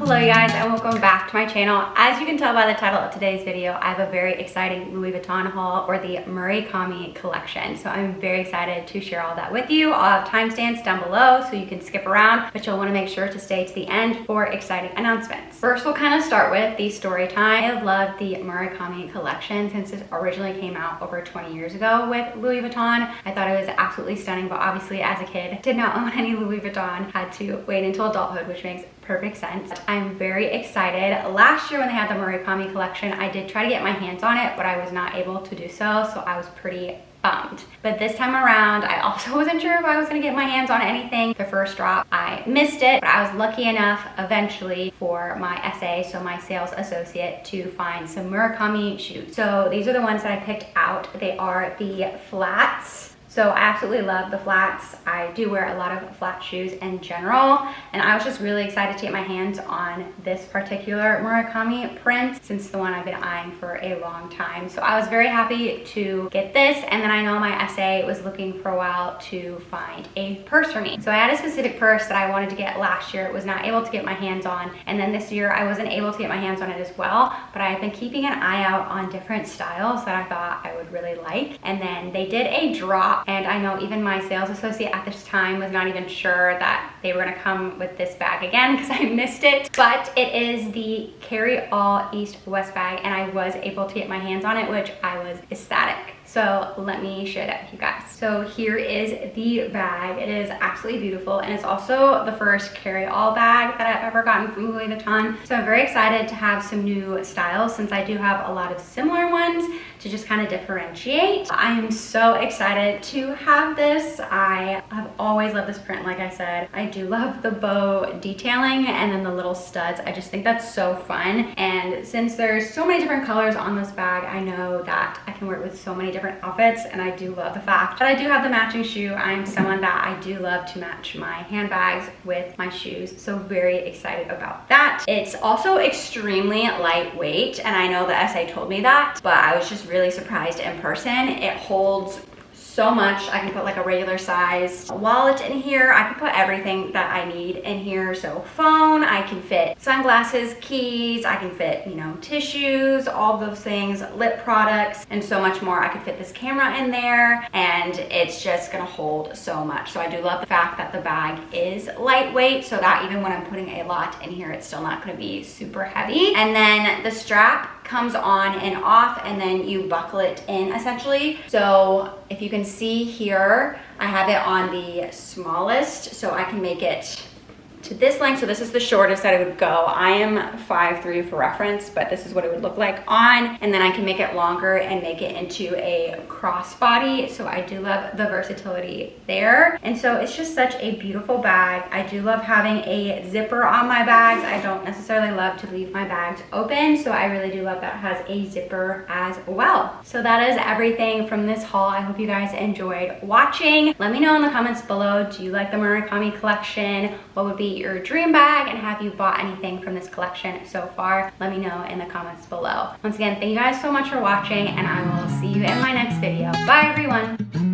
Hello you guys, and welcome back to my channel. As you can tell by the title of today's video, I have a very exciting Louis Vuitton haul, or the Murakami collection. So I'm very excited to share all that with you. I'll have timestamps down below so you can skip around, but you'll want to make sure to stay to the end for exciting announcements. First, we'll kind of start with the story time. I have loved the Murakami collection since it originally came out over 20 years ago with Louis Vuitton. I thought it was absolutely stunning, but obviously as a kid, did not own any Louis Vuitton. Had to wait until adulthood, which makes perfect sense. I'm very excited. Last year when they had the Murakami collection, I did try to get my hands on it, but I was not able to do so, so I was pretty bummed. But this time around, I also wasn't sure if I was gonna get my hands on anything. The first drop, I missed it, but I was lucky enough eventually for my SA, so my sales associate, to find some Murakami shoes. So these are the ones that I picked out. They are the flats. So I absolutely love the flats. I do wear a lot of flat shoes in general, and I was just really excited to get my hands on this particular Murakami print since the one I've been eyeing for a long time. So I was very happy to get this, and then I know my SA was looking for a while to find a purse for me. So I had a specific purse that I wanted to get last year, was not able to get my hands on, and then this year I wasn't able to get my hands on it as well, but I have been keeping an eye out on different styles that I thought I would really like. And then they did a drop, and I know even my sales associate at this time was not even sure that they were gonna come with this bag again because I missed it. But it is the CarryAll East-West bag, and I was able to get my hands on it, which I was ecstatic. So let me share that with you guys. So here is the bag. It is absolutely beautiful, and it's also the first CarryAll bag that I've ever gotten from Louis Vuitton. So I'm very excited to have some new styles since I do have a lot of similar ones to just kind of differentiate. I am so excited to have this. I have always loved this print, like I said. I do love the bow detailing and then the little studs. I just think that's so fun. And since there's so many different colors on this bag, I know that I can wear it with so many different outfits, and I do love the fact that I do have the matching shoe. I'm someone that I do love to match my handbags with my shoes, so very excited about that. It's also extremely lightweight, and I know the SA told me that, but I was just really surprised in person. It holds so much. I can put like a regular size wallet in here. I can put everything that I need in here. So phone, I can fit sunglasses, keys, I can fit, you know, tissues, all those things, lip products, and so much more. I could fit this camera in there, and it's just gonna hold so much. So I do love the fact that the bag is lightweight, so that even when I'm putting a lot in here, it's still not gonna be super heavy. And then the strap comes on and off, and then you buckle it in essentially. So if you can see here, I have it on the smallest, so I can make it to this length. So this is the shortest that it would go. I am 5'3" for reference, but this is what it would look like on, and then I can make it longer and make it into a crossbody. So I do love the versatility there. And so it's just such a beautiful bag. I do love having a zipper on my bags. I don't necessarily love to leave my bags open, so I really do love that it has a zipper as well. So that is everything from this haul. I hope you guys enjoyed watching. Let me know in the comments below, do you like the Murakami collection? What would be your dream bag, and have you bought anything from this collection so far? Let me know in the comments below. Once again, thank you guys so much for watching, and I will see you in my next video. Bye everyone.